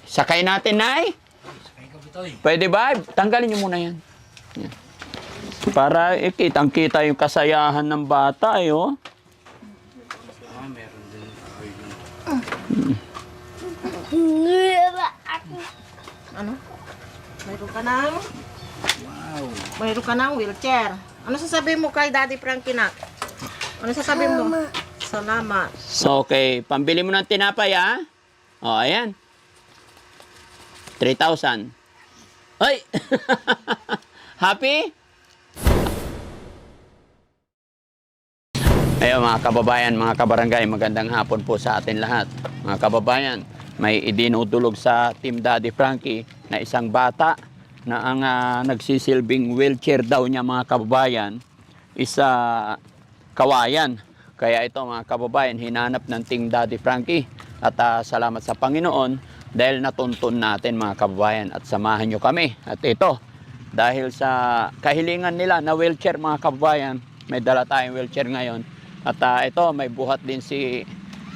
Sakay natin, Nay. Sakay ka, Bitoy. Pwede ba? Tanggalin niyo muna yan. Yan. Para kitang-kita yung kasayahan ng bata, eh, oh. Meron din. Ano? Mayroon ka ng... Wow. Mayroon ka ng wheelchair. Ano sasabihin mo kay Daddy Frankie na? Ano sasabihin mo? Salamat. So, okay. Pambili mo ng tinapay, ah. O, ayan. 3,000. Ay! Happy? Ayun mga kababayan, mga kabarangay, magandang hapon po sa atin lahat. Mga kababayan, may idinudulog sa Team Daddy Frankie na isang bata na ang nagsisilbing wheelchair daw niya mga kababayan isa kawayan. Kaya ito mga kababayan, hinanap ng Team Daddy Frankie at salamat sa Panginoon dahil natuntun natin mga kababayan at samahan nyo kami. At ito, dahil sa kahilingan nila na wheelchair mga kababayan, may dala tayong wheelchair ngayon. At ito, may buhat din si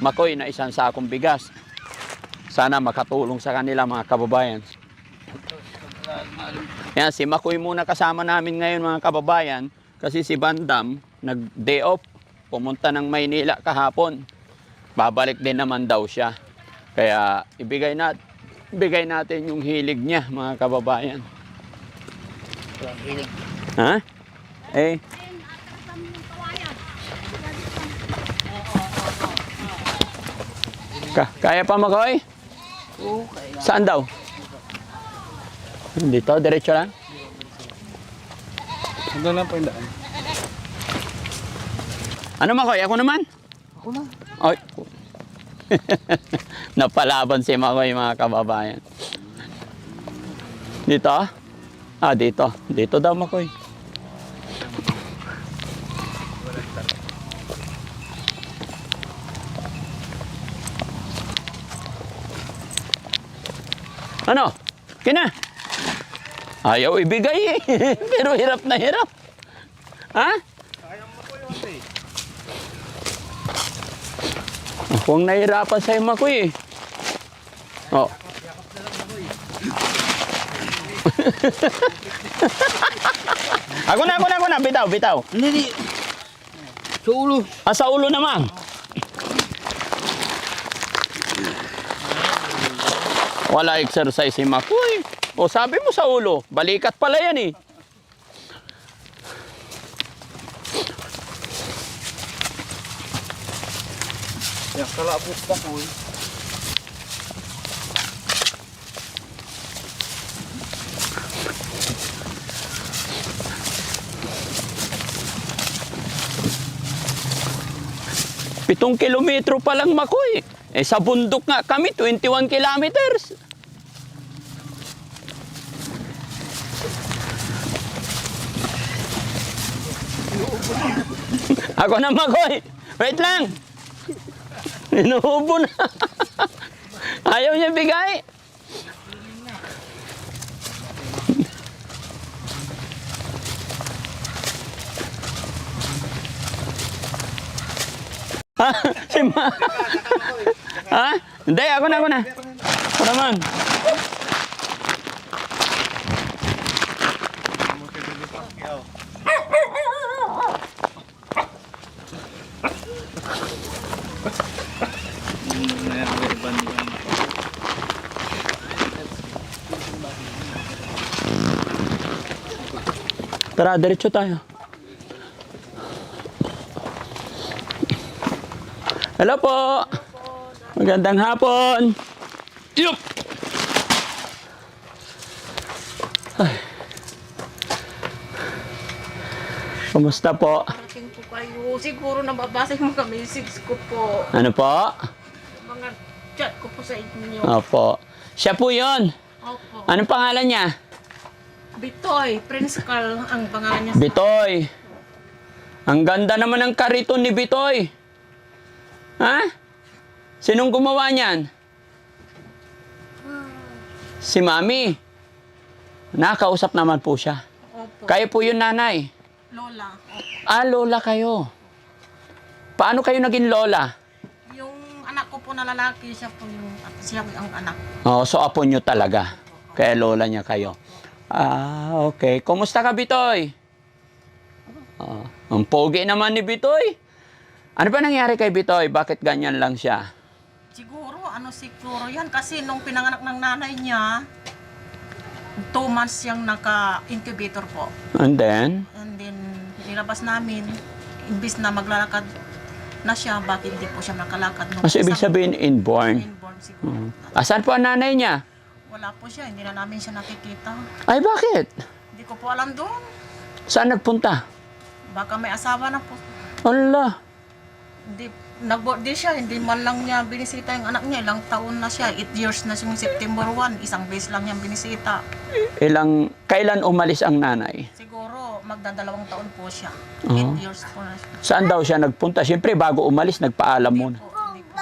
Makoy na isang sakong bigas. Sana makatulong sa kanila mga kababayan. Yan, si Makoy muna kasama namin ngayon mga kababayan. Kasi si Bandam, nag-day off, pumunta ng Maynila kahapon. Babalik din naman daw siya. Kaya ibigay natin yung hilig niya mga kababayan. Hilig. Ha? Eh? Kaya pa Makoy? Okay. Saan daw? Dito, diretso lang? Hanggang lang po yung daan. Ano Makoy? Ako naman? Ako na. Ay. Napalaban si Makoy mga kababayan. Dito? Ah, dito. Dito daw Makoy. Ano? Kina? Ayaw ibigay eh. Pero hirap na hirap. Ha? Akong nahirapan sa'yo, Makoy eh. Oh. Ako na. Bitaw. Hindi. Sa ulo. Ah, sa ulo naman. Wala exercise si Makoy. O sabi mo sa ulo, balikat pala yan eh. Yan, kalabot pa ko eh. Pitong kilometro pa lang Makoy. Eh sa bundok nga kami, 21 kilometers. Ako na Makoy. Wait lang. Inuubo na. Ayaw niya bigay. Ha? Si Ma... Ha? Hindi, ako na. Ako naman. Tara, diretso tayo. Hello po. Magandang hapon. Yup. Ay. Kumusta po? Parating po kayo. Siguro nababasa mo kami. Message ko po. Ano po? Mga chat ko po sa inyo. Opo. Siya po yun. Opo. Anong pangalan niya? Bitoy. Prince Carl ang pangalan niya. Bitoy. Ang ganda naman ng kariton ni Bitoy. Ha? Sinong gumawa niyan? Si Mami. Nakausap naman po siya. Opo. Kayo po yung nanay. Lola. Opo. Ah, lola kayo. Paano kayo naging lola? Yung anak ko po po na lalaki, siya po yung, siya ang anak. Oh, so apo nyo talaga. Kaya lola niya kayo. Ah, okay. Kumusta ka, Bitoy? Ang pogi naman ni Bitoy. Ano ba nangyari kay Bitoy? Bakit ganyan lang siya? Siguro yan kasi nung pinanganak ng nanay niya, 2 months siyang naka-incubator po. And then? And then, nilabas namin, imbis na maglalakad na siya, bakit hindi po siya nakalakad? Nung Kasi ibig sabihin inborn. inborn siguro. Asan po ang nanay niya? Wala po siya, hindi na namin siya nakikita. Ay, bakit? Hindi ko po alam doon. Saan nagpunta? Baka may asawa na po. Allah. Hindi, nag-birthday siya, hindi man lang niya binisita yung anak niya. Ilang taon na siya, 8 years na siya September 1. Isang beses lang niyang binisita. Kailan umalis ang nanay? Siguro, magdadalawang taon po siya. Oh. 8 years po na siya. Saan daw siya nagpunta? Siyempre, bago umalis, nagpaalam muna. Hindi po.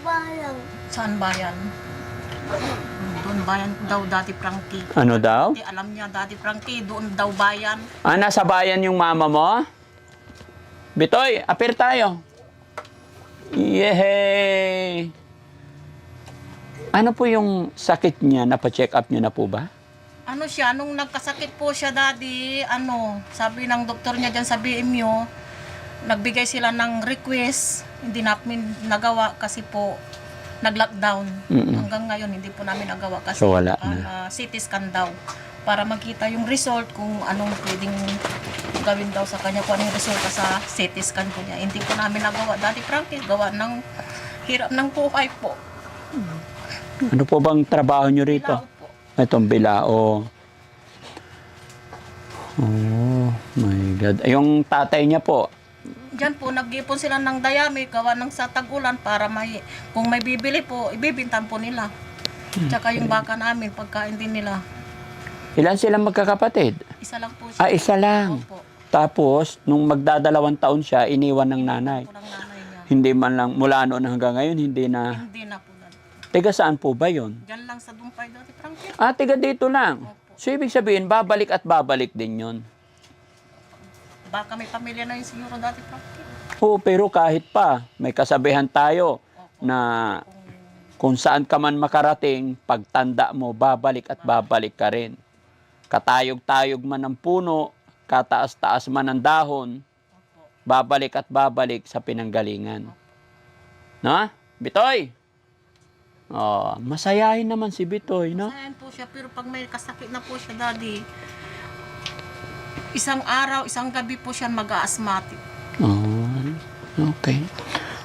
Bayan. Saan bayan? Doon bayan daw, Daddy Frankie. Ano daw? Hindi alam niya, Daddy Frankie, doon daw bayan. Ah, nasa bayan yung mama mo? Bitoy, apir tayo. Yehey! Ano po yung sakit niya? Napa-check up niyo na po ba? Ano siya, nung nagkasakit po siya, Daddy, sabi ng doktor niya dyan sa BMU, nagbigay sila ng request, hindi namin nagawa kasi po nag-lockdown. Hanggang ngayon, hindi po namin nagawa kasi So, wala na. CT scan daw. Para makita yung result kung anong pwedeng gawin daw sa kanya, kung anong resulta sa CT scan po niya. Hindi po namin nagawa. Daddy Frankie, gawa ng hirap ng buhay po. Ano po bang trabaho niyo rito? Bilao po. Itong bilao. Oh my God. Yung tatay niya po, Diyan po, nag-ipon sila ng dayami, gawa ng sa tag-ulan para kung may bibili po, ibibintan po nila. Tsaka yung baka namin, pagkain din nila. ilan silang magkakapatid? Isa lang po Ah, siya. isa lang. Opo. Tapos, nung magdadalawang taon siya, iniwan ng nanay. Po ng nanay niya. Hindi man lang, mula noon hanggang ngayon, hindi na. Hindi na po. Tiga saan po ba yun? Diyan lang sa Dumpay, Daddy Frankie. Ah, tiga dito lang. Opo. So, ibig sabihin, babalik at babalik din yun. Baka may pamilya na yung siguro, Daddy Frankie. Oo, pero kahit pa, may kasabihan tayo na kung saan ka man makarating, pagtanda mo, babalik at babalik ka rin. Katayog-tayog man ng puno, kataas-taas man ng dahon, babalik at babalik sa pinanggalingan. No? Bitoy? Oh, masayahin naman si Bitoy, no? Ayan po siya, pero pag may kasakit na po siya, Daddy, isang araw, isang gabi po siya mag-asthmatic. Oh, okay.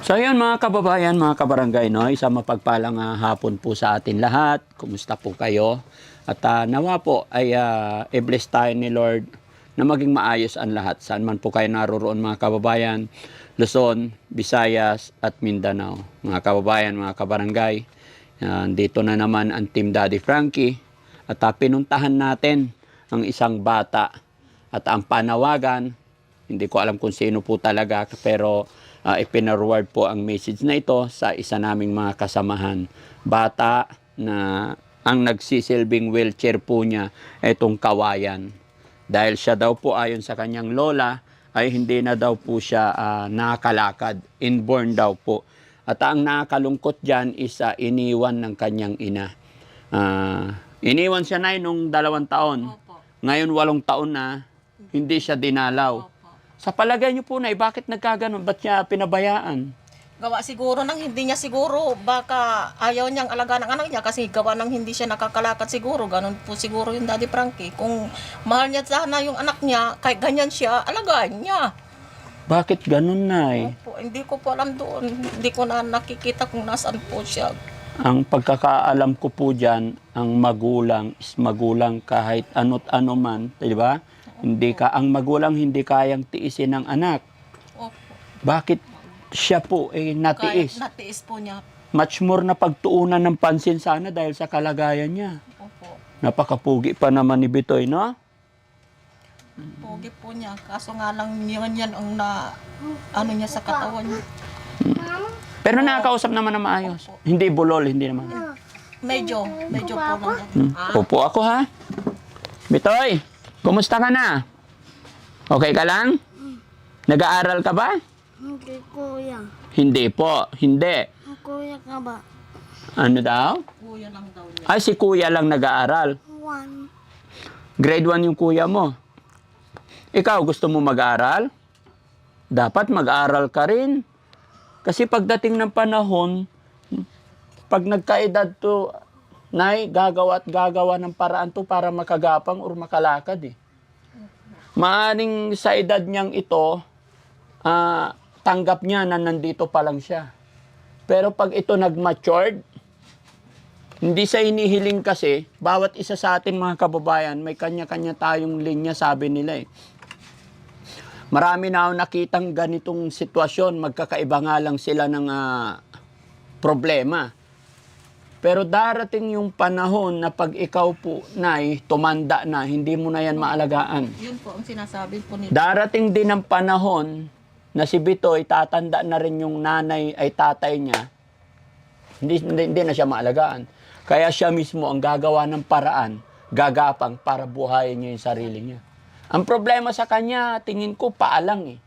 So yun mga kababayan, mga kabarangay, no? Isang mapagpalang hapon po sa atin lahat. Kumusta po kayo? At nawa po ay i-bless tayo ni Lord na maging maayos ang lahat. Saan man po kayo naroroon mga kababayan, Luzon, Visayas at Mindanao. Mga kababayan, mga kabarangay, dito na naman ang Team Daddy Frankie. At pinuntahan natin ang isang bata. At ang panawagan, hindi ko alam kung sino po talaga, pero ipinarward po ang message na ito sa isa naming mga kasamahan. Bata na ang nagsisilbing wheelchair po niya, itong kawayan. Dahil siya daw po ayon sa kanyang lola, ay hindi na daw po siya nakakalakad. Inborn daw po. At ang nakakalungkot dyan is iniwan ng kanyang ina. Iniwan siya na nung 2 taon. Opo. Ngayon 8 taon na, hindi siya dinalaw. Opo. Sa palagay niyo po, Nay, bakit nagkaganon? Ba't niya pinabayaan? Gawa siguro ng hindi niya siguro, baka ayaw niyang alagaan ng anak niya kasi gawa ng hindi siya nakakalakad siguro. Ganon po siguro yung Daddy Frankie. Kung mahal niya sana yung anak niya, kahit ganyan siya, alagaan niya. Bakit ganun, Nay? Opo, hindi ko po alam doon. Hindi ko na nakikita kung nasaan po siya. Ang pagkakaalam ko po dyan, ang magulang is magulang kahit ano't ano man, di ba? Ang magulang hindi kayang tiisin ng anak. Opo. Bakit siya po natiis? Kahit natiis po niya. Much more na pagtuunan ng pansin sana dahil sa kalagayan niya. Opo. Napakapugi pa naman ni Bitoy, no? Pogi po niya. Kaso nga lang yan ang niya sa katawan niya. Pero nakakausap naman na maayos. Hindi bulol, hindi naman. Medyo po lang. Upo ako, ha? Bitoy, kumusta ka na? Okay ka lang? Nag-aaral ka ba? Hindi kuya. Hindi po, hindi. Kuya ka ba? Ano daw? Kuya lang daw niya. Ay, si kuya lang nag-aaral. 1. Grade 1 yung kuya mo. Ikaw, gusto mo mag-aral? Dapat mag-aral ka rin. Kasi pagdating ng panahon, pag nagkaedad to, nay, gagawa at gagawa ng paraan to para makagapang or makalakad eh. Maaring sa edad niyang ito, tanggap niya na nandito pa lang siya. Pero pag ito nag-matured, hindi sa inihiling kasi, bawat isa sa atin mga kababayan, may kanya-kanya tayong linya, sabi nila eh. Marami na ako nakitang ganitong sitwasyon, magkakaiba nga lang sila ng problema. Pero darating yung panahon na pag ikaw po, nay, tumanda na, hindi mo na yan maalagaan. Yun po ang sinasabi po nila. Darating din ang panahon na si Bitoy, tatanda na rin yung nanay ay tatay niya, hindi na siya maalagaan. Kaya siya mismo ang gagawa ng paraan, gagapang para buhayin niya yung sarili niya. Ang problema sa kanya, tingin ko, paalang eh.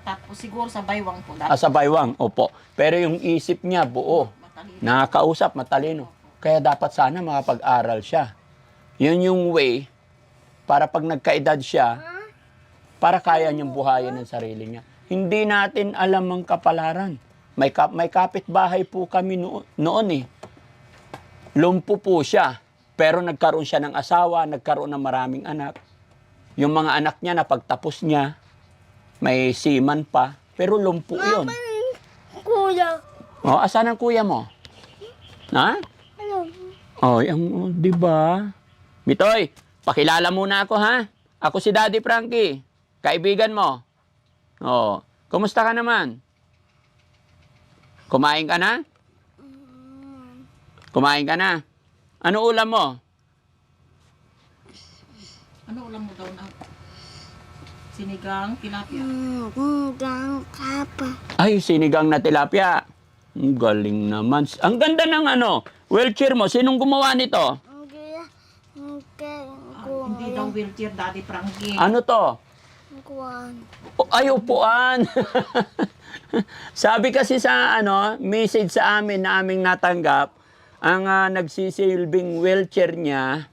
Tapos siguro sa baywang po. Sa baywang, opo. Pero yung isip niya, buo. Matalino. Nakakausap, matalino. Kaya dapat sana makapag-aral siya. Yun yung way para pag nagkaedad siya, para kaya niyang buhayin ang sarili niya. Hindi natin alam ang kapalaran. May kapitbahay po kami noon eh. Lumpo po siya. Pero nagkaroon siya ng asawa, nagkaroon ng maraming anak. Yung mga anak niya, napagtapos niya, may seaman pa, pero lumpo yun. Kuya. Oh, asan ang kuya mo? Ha? Ano? Oh, di ba? Bitoy, pakilala muna ako ha. Ako si Daddy Frankie, kaibigan mo. Oh, kumusta ka naman? Kumain ka na? Kumain ka na? Ano ulam mo? Ano ulam mo daw na? Sinigang, tilapia. Gang kapa. Ay, sinigang na tilapia. Ang galing naman. Ang ganda ng wheelchair mo. Sinong gumawa nito? Hindi daw wheelchair, Daddy Frankie. Ano to? Ay, upuan. Sabi kasi sa message sa amin na aming natanggap, ang nagsisilbing wheelchair niya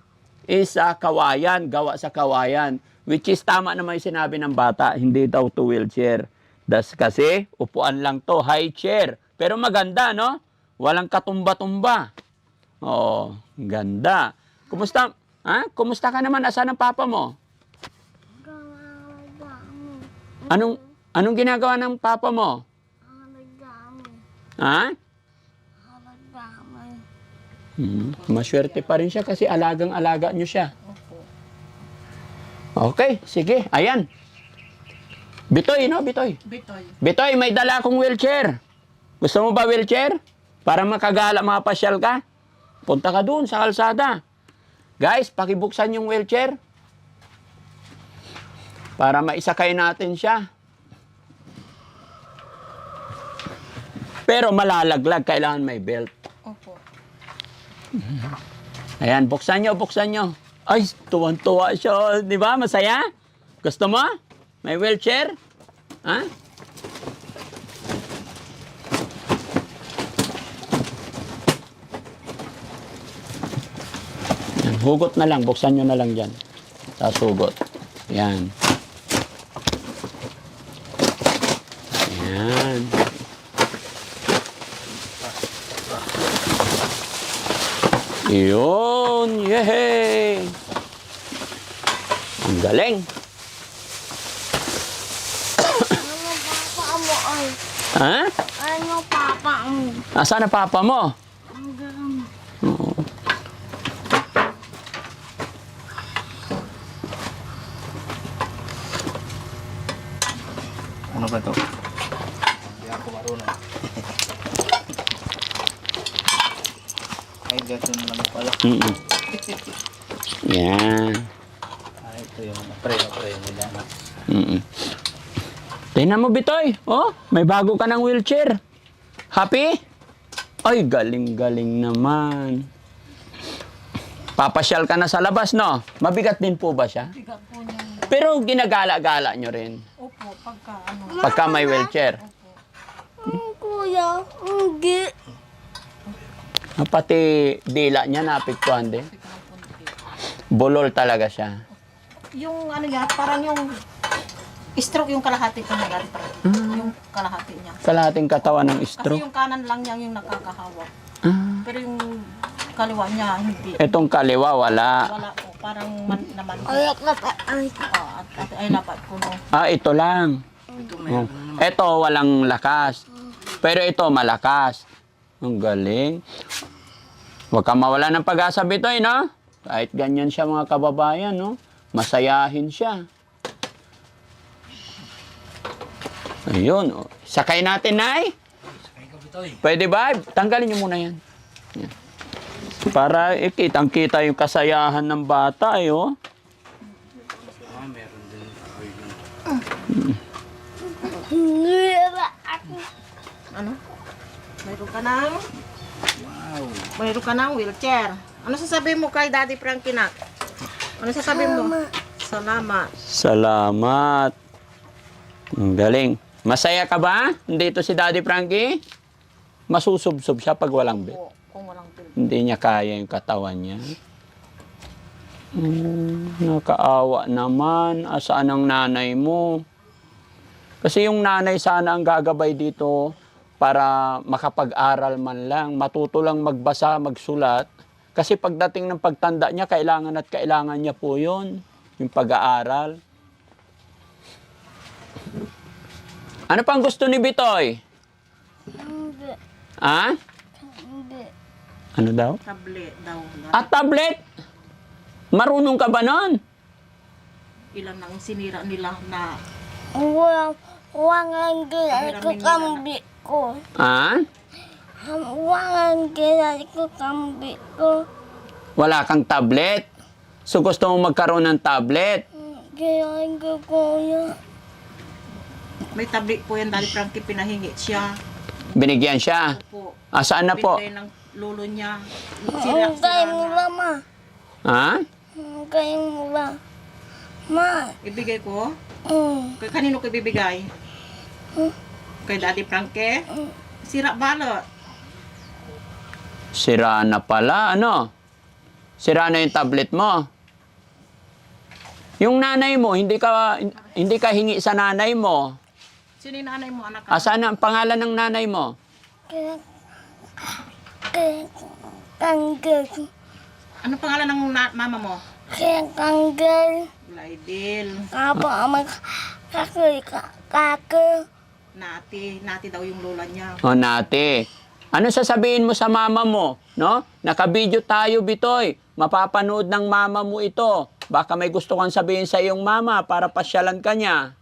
is kawayan, gawa sa kawayan. Which is tama naman yung sinabi ng bata, hindi daw to wheelchair. Das kasi, upuan lang to, high chair. Pero maganda, no? Walang katumba-tumba. Oo, ganda. Kumusta? Ha? Kumusta ka naman? Asan ang papa mo? Anong ginagawa ng papa mo? Ha? Maswerte pa rin siya kasi alagang-alaga nyo siya. Okay, sige. Ayan. Bitoy, no? Bitoy. Bitoy. Bitoy, may dala akong wheelchair. Gusto mo ba wheelchair? Para makagala, mapasyal ka? Punta ka dun sa kalsada. Guys, pakibuksan yung wheelchair. Para maisakay natin siya. Pero malalaglag, kailangan may belt. Opo. Ayan, buksan nyo, buksan nyo. Ay, tuwan-tuwa siya. Di ba? Masaya? Gusto mo? May wheelchair? Ha? Yan, hugot na lang. Buksan nyo na lang dyan. Tapos hugot. Yan. Yan. Yun, yehey! Ang galing. Ano papa mo ay? Ha? Ano papa mo? Nasaan na papa mo? Ang galing. Oo. Ano ba to? Hindi ako marunong. Ay, ganun lang pala. Mm-mm. Yan. Ito yung pre nila. Mm-mm. Tingnan mo, Bitoy. Oh, may bago ka ng wheelchair. Happy? Ay, galing-galing naman. Papasyal ka na sa labas, no? Mabigat din po ba siya? Bigat po niya. Pero ginagala-gala nyo rin Opo, pagka may wheelchair. kuya. Hindi. Pati dila niya naapektuhan din. Bulol talaga siya. Yung ano niya, parang yung stroke yung kalahati ko niya. Yung kalahati niya. Kalahating katawan ng Kasi stroke. yung kanan lang niya yung nakakahawak. Ah. Pero yung kaliwa niya, hindi. Itong kaliwa, wala. Wala po. Parang naman. Ayak na pa. Ay. Ay, lapat ko no. Ah, ito lang. Oh. Ito, walang lakas. Pero ito, malakas. Ang galing. Huwag kang mawala ng pag-asa, Bitoy, no? Kahit ganyan siya, mga kababayan, no? Masayahin siya. Ayun. Oh. Sakay natin, Nay. Pwede ba? Tanggalin niyo muna yan. Yan. Para kitang-kita yung kasayahan ng bata, eh, oh. Meron din. Ano? Mayroon ka ng... Mayroon ka ng wheelchair. Ano sasabihin mo kay Daddy Frankie na? Ano sasabihin mo? Salamat. Salamat. Ang galing. Masaya ka ba? Dito si Daddy Frankie? Masusubsob siya pag walang bed. Po, kung walang bill. Hindi niya kaya yung katawan niya. Nakaawa naman. Asaan ang nanay mo? Kasi yung nanay sana ang gagabay dito para makapag-aral man lang. Matuto lang magbasa, magsulat. Kasi pagdating ng pagtanda niya, kailangan at kailangan niya po yun. Yung pag-aaral. Ano pang gusto ni Bitoy? Hindi. Ha? Hindi. Ano daw? Tablet daw. At tablet? Marunong ka ba nun? Ilan ang sinira nila na Walang ginay ko kambi ko. Ha? Walang ginay ko kambi ko. Wala kang tablet? So gusto mo magkaroon ng tablet? Ginay ko kuya. may tablet po yan, Daddy Frankie, pinahingi siya. Binigyan siya? Po. Saan na po? Binigay ng lolo niya. Ang kayo mo na. lang, ma. Ha? Ang kayo mo lang. Ma. Ibigay ko? Mm. Kay kanino ko ibibigay? Kay Daddy Frankie? Sira balot. Sira na pala, ano? Sira na yung tablet mo. Yung nanay mo, hindi ka hingi sa nanay mo. Sino yung nanay mo, anak ka? Saan ang pangalan ng nanay mo? Kanggel. Ano pangalan ng mama mo? Kanggel. Laidil. Apo ang kakil. Nati daw yung lola niya. O nate, ano sasabihin mo sa mama mo? No? Nakabidyo tayo, Bitoy. Mapapanood ng mama mo ito. Baka may gusto kang sabihin sa iyong mama para pasyalan ka niya.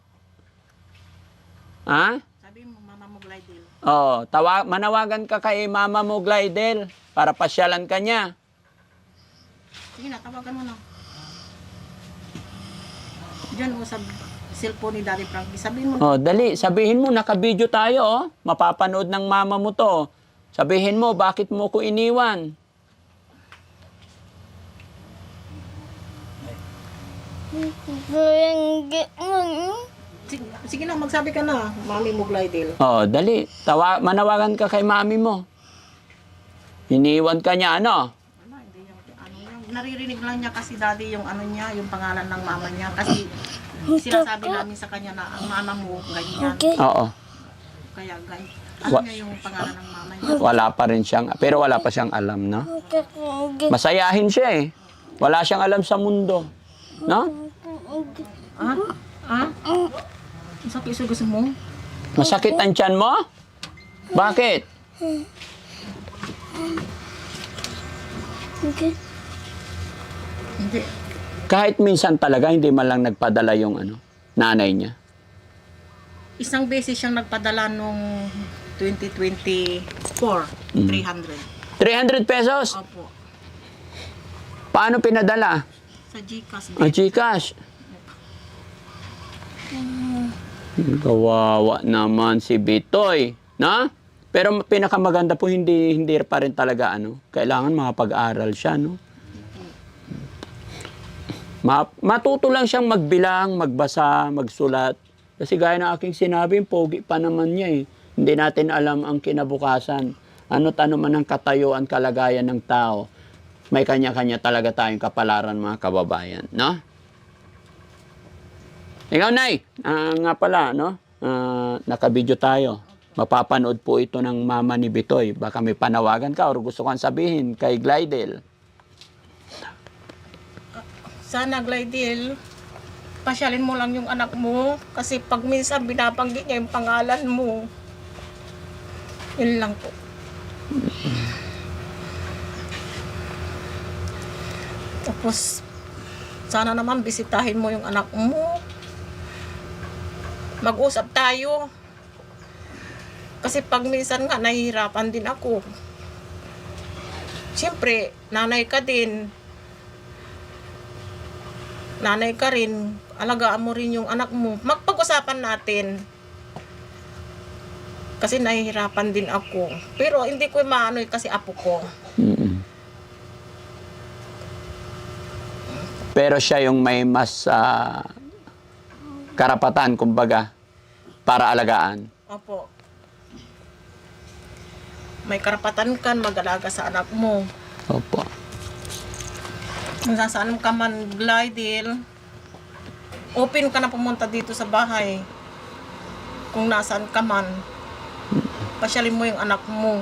Ha? Sabi mo, mama mo, Laidil. Oh, manawagan ka kay mama mo, Glidel, para pasyalan ka niya. Sige na, tawagan mo na. Diyan o sa cellphone ni Daddy Frankie. Sabihin mo na. Oh, dali, sabihin mo, nakabidyo tayo, oh. Mapapanood ng mama mo to. Sabihin mo, bakit mo ko iniwan? Sige na, magsabi ka na. Mami mo, Laidil. Oh, dali, manawagan ka kay mami mo. Iniwan ka niya, ano? Wala, hindi yung ano niya. Naririnig lang niya kasi daddy yung ano niya, yung pangalan ng mama niya. Kasi sinasabi namin sa kanya na ang mama mo, ganyan. Okay. Oo. Kaya guys, ano niya yung pangalan ng mama niya. Wala pa rin siyang, pero wala pa siyang alam, no? Masayahin siya eh. Wala siyang alam sa mundo. No? Ha? Ha? Ang sakit sa gusto mo? Masakit ang tiyan mo? Bakit? Okay. Hindi. Kahit minsan talaga, hindi man lang nagpadala yung nanay niya. Isang beses siyang nagpadala nung 2024, 300. 300 pesos? Opo. Paano pinadala? Sa GCash. Gcash. Kawawa naman si Bitoy, no? Pero pinakamaganda po hindi pa rin talaga kailangan makapag-aral siya, no? Matuto lang siyang magbilang, magbasa, magsulat. Kasi gaya ng aking sinabi, pogi pa naman niya eh. Hindi natin alam ang kinabukasan. Ano't ano man ang katayuan, kalagayan ng tao. May kanya-kanya talaga tayong kapalaran, mga kababayan, no? Ikaw, Nay, nga pala, no? Nakabidyo tayo. Mapapanood po ito ng mama ni Bitoy. Baka may panawagan ka o gusto kang sabihin kay Glidel. Sana, Glidel, pasyalin mo lang yung anak mo. Kasi pag minsan binabanggit niya yung pangalan mo. Yun lang po. Tapos, sana naman bisitahin mo yung anak mo. Mag-usap tayo. Kasi pag minsan nga, nahihirapan din ako. Siyempre, nanay ka din. Nanay ka rin. Alagaan mo rin yung anak mo. Magpag-usapan natin. Kasi nahihirapan din ako. Pero hindi ko maano kasi apo ko. Mm-mm. Pero siya yung may mas karapatan, kumbaga, para alagaan. Opo. May karapatan ka mag-alaga sa anak mo. Opo. Kung saan ka man, Glidel, open ka na pumunta dito sa bahay. Kung nasaan ka man, pasyalin mo yung anak mo.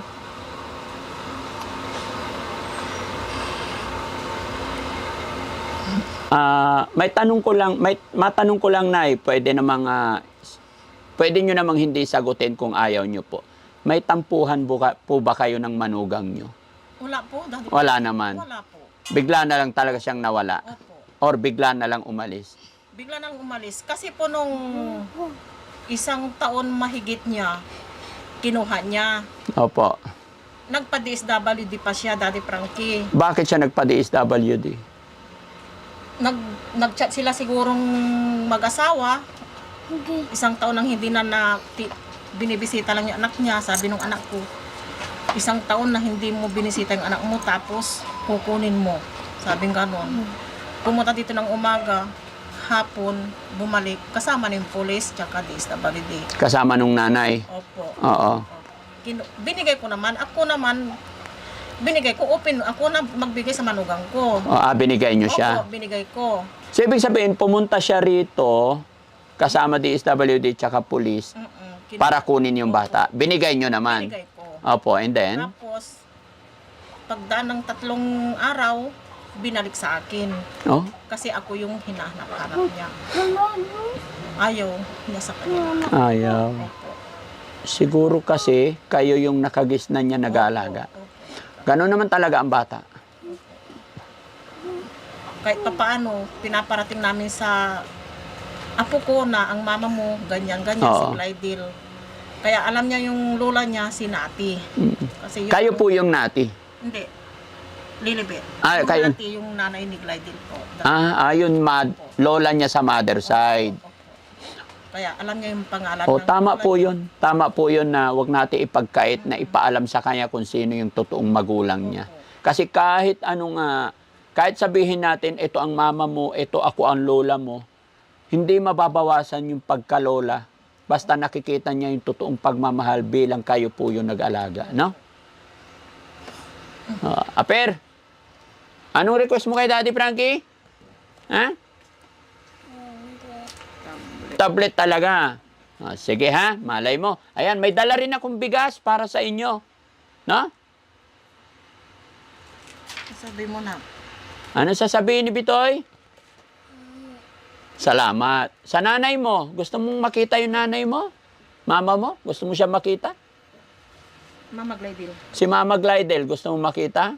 Matanong ko lang, Nay, pwede nyo namang hindi sagutin kung ayaw nyo po. May tampuhan po ba kayo ng manugang nyo? Wala po. Daddy. Wala naman. Wala po. Bigla na lang talaga siyang nawala. Opo. Or bigla na lang umalis. Bigla nang umalis. Kasi po nung 1 taon mahigit niya, kinuha niya. Opo. Nagpa-DSWD pa siya, Daddy Frankie. Bakit siya nagpa-DSWD? Nag-chat sila sigurong mag-asawa. 1 taon nang hindi na binibisita lang yung anak niya. Sabi nung anak ko, 1 taon na hindi mo binisita yung anak mo, tapos kukunin mo. Sabi ganon. Pumunta dito ng umaga, hapon, bumalik, kasama ng pulis, tsaka DSWD. Kasama nung nanay. Opo. Oo. Binigay ko naman, binigay ko, open, ako na magbigay sa manugang ko. Binigay nyo siya. Opo, binigay ko. So, ibig sabihin, pumunta siya rito, kasama DSWD tsaka pulis, para kunin yung bata. Binigay nyo naman. Binigay ko. Opo, and then? Tapos, pagdaan ng 3 araw, binalik sa akin. Oh? Kasi ako yung hinahanap-hanap niya. Ayaw niya sa kanya. Ayaw. Opo. Siguro kasi, kayo yung nakagisnan niya nag-aalaga. Opo. Ganon naman talaga ang bata. Kahit papaano, pinaparating namin sa apo ko na ang mama mo, ganyan-ganyan, si Oo. Glidel. Kaya alam niya yung lola niya, si Nati. Kasi yung, Kayo po yung nati. Hindi. Lilibet. Ah, Yung kayo. Nati, yung nanay ni Glidel po. Ayun, lola niya sa mother side. Opo. Kaya alam niya yung pangalan. O, ng tama lola po niya. yun. Tama po yun na wag natin ipagkait na ipaalam sa kanya kung sino yung totoong magulang niya. Kasi kahit kahit sabihin natin, ito ang mama mo, ito ako ang lola mo, hindi mababawasan yung pagkalola. Basta nakikita niya yung totoong pagmamahal bilang kayo po yung nag-alaga, no? Aper, anong request mo kay Daddy Frankie? Ha? Tablet talaga. Sige ha, malay mo. Ayan, may dala rin akong bigas para sa inyo. No? Sabi mo na. Ano sasabihin ni Bitoy? Salamat. Sa nanay mo, gusto mong makita yung nanay mo? Mama mo, gusto mo siya makita? Mama Glidel. Si Mama Glidel, gusto mong makita?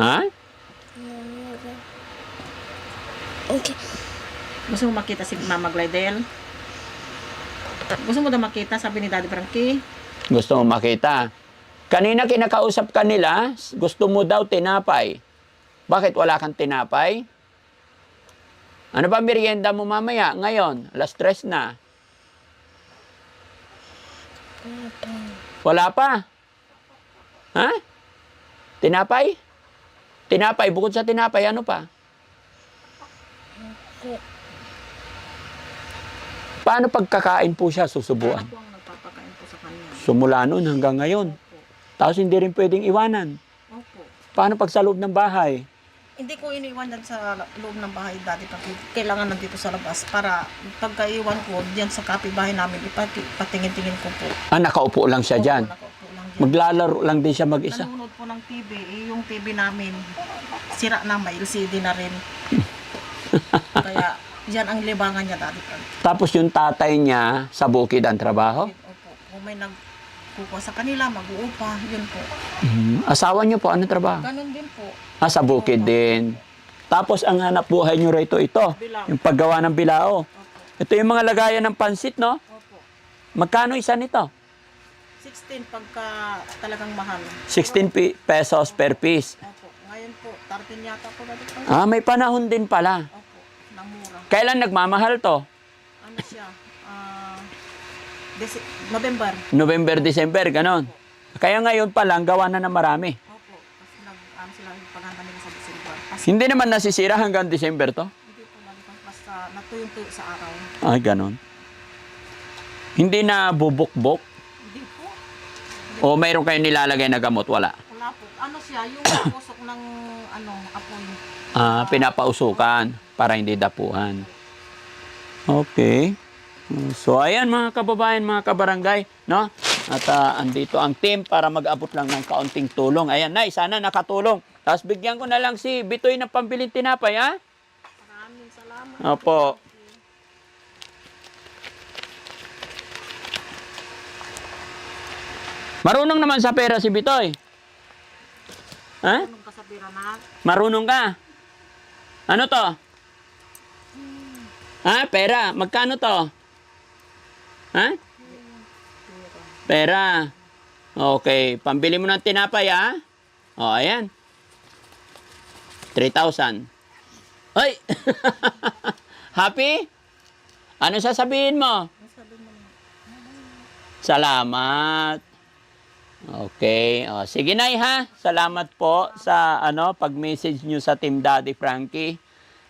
Ha? Okay. Gusto mo makita si Mama Glidel? Gusto mo daw makita, sabi ni Daddy Frankie? Gusto mong makita? Kanina kinakausap ka nila, gusto mo daw tinapay. Bakit wala kang tinapay? Ano ba merienda mo mamaya? Ngayon, 3:00 na. Wala pa? Ha? Tinapay? Tinapay, bukod sa tinapay, ano pa? Paano pagkakain po siya susubuan? Ako ang nagpapakain po sa kanya. Sumula noon hanggang ngayon. Opo. Tapos hindi rin pwedeng iwanan. Opo. Paano pag sa loob ng bahay? Hindi ko iniwan yan sa loob ng bahay dati. Kailangan nandito sa labas para pagkaiwan ko diyan sa kapitbahay namin, patingin-tingin ko po. Nakaupo lang siya dyan. Opo, nakaupo lang dyan. Maglalaro lang din siya mag-isa. Nanonood po ng TV. Yung TV namin, sira na, may LCD na rin. Kaya, yan ang libangan niya dati. Tapos yung tatay niya sa bukid ang trabaho? Opo. Kung may nagkukuha sa kanila, mag-uupa, yun po. Asawa niyo po, ano trabaho? Ganun din po. Sa bukid din. Tapos ang hanap buhay niyo rito ito, Bilao. yung paggawa ng bilao. Opo. Ito yung mga lagayan ng pansit, no? Opo. Magkano isa nito? 16 pagka talagang mahal. 16 pesos per piece. Opo. Ngayon po, 13 yata po dati po. May panahon din pala. Opo. Namura. Kailan nagmamahal to? Ano siya? November. November, December, ganon. Kaya ngayon pa lang, gawa na ng marami. Opo. Kasi sila yung paghanda nila sa December. Kasi Hindi naman nasisira hanggang December to? hindi po lalipas basta natuyong-tuyo sa araw. Ay, ganon. Hindi na bubukbok? Hindi po. O mayroon kayong nilalagay na gamot? Wala. Wala po. Ano siya? Yung pusok ng apoy. Pinapausukan para hindi dapuhan. Okay. So, ayan mga kababayan, mga kabarangay, no? At andito ang team para mag-abot lang ng kaunting tulong. Ayan, Nay, sana nakatulong. Tapos bigyan ko na lang si Bitoy ng pambiling tinapay, ha? Maraming salamat. Opo. Marunong naman sa pera si Bitoy. Ha? Anong kasabira na? Marunong ka? Ano to? Pera. Magkano to? Ha? Pera. Okay. Pambili mo ng tinapay, ha? O, ayan. 3,000. Ay! Happy? Ano sasabihin mo? Salamat. Okay. Sige, Nay, ha? Salamat po sa pag-message nyo sa Team Daddy Frankie.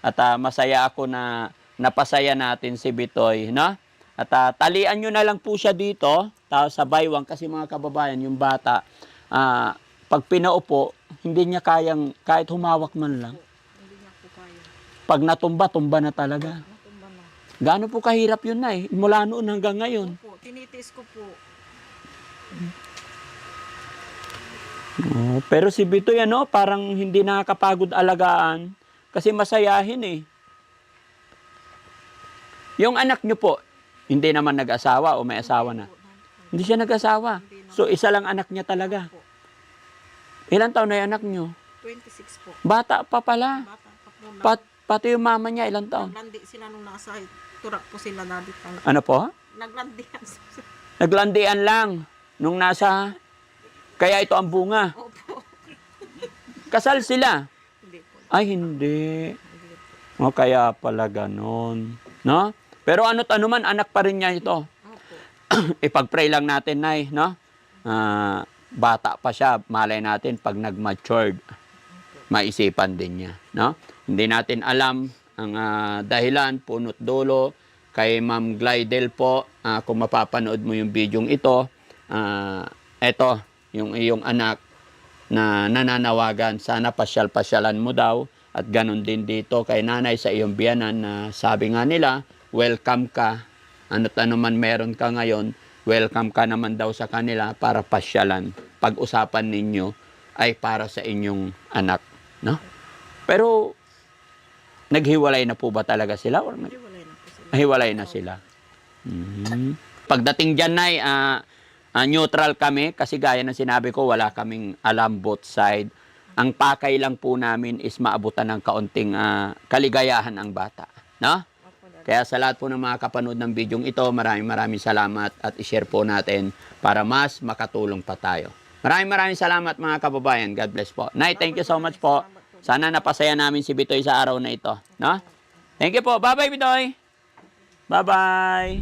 At masaya ako na napasaya natin si Bitoy, no? At talian nyo na lang po siya dito, sa baywang, kasi mga kababayan, yung bata, pag pinaupo, hindi niya kayang, kahit humawak man lang. Hindi niya po kaya. Pag natumba, tumba na talaga. Natumba na. Gaano po kahirap yun, Nay? Mula noon hanggang ngayon. Po, tinitiis ko po. Pero si Bitoy, parang hindi nakakapagod alagaan kasi masayahin eh. Yung anak nyo po, hindi naman nag-asawa o may asawa na? Hindi siya nag-asawa. So, isa lang anak niya talaga. Ilan taon na yung anak nyo? 26 po. Bata pa pala. Bata pa po. Pati yung mama niya, ilan taon? Naglandi sila nung nasa turak po sila dati. Ano po? Naglandian. Naglandian lang nung nasa... Kaya ito ang bunga. Opo. Kasal sila. Hindi po. Ay, hindi. O, kaya pala ganon. No? Pero ano't ano man, anak pa rin niya ito. Opo. Ipag-pray lang natin, Nay, no? Bata pa siya, malay natin pag nag-matured, maisipan din niya, no? Hindi natin alam ang dahilan, punot dulo, kay Ma'am Glidel po, kung mapapanood mo yung bidyong ito, eto, yung iyong anak na nananawagan, sana pasyal-pasyalan mo daw, at ganun din dito kay nanay sa iyong biyanan na sabi nga nila, welcome ka, ano't ano man meron ka ngayon, welcome ka naman daw sa kanila para pasyalan. Pag-usapan ninyo ay para sa inyong anak, no? Pero naghiwalay na po ba talaga sila? Or Hiwalay na po sila. hiwalay na sila? Pagdating dyan, Nay, neutral kami kasi gaya ng sinabi ko, wala kaming alam both side. Ang pakay lang po namin is maabutan ng kaunting kaligayahan ang bata, no? Kaya sa lahat po ng mga kapanood ng bidyong ito, maraming salamat at i-share po natin para mas makatulong pa tayo. Maraming salamat mga kababayan. God bless po. Nay, thank you so much po. Sana napasaya namin si Bitoy sa araw na ito, no? Thank you po. Bye-bye, Bitoy. Bye-bye.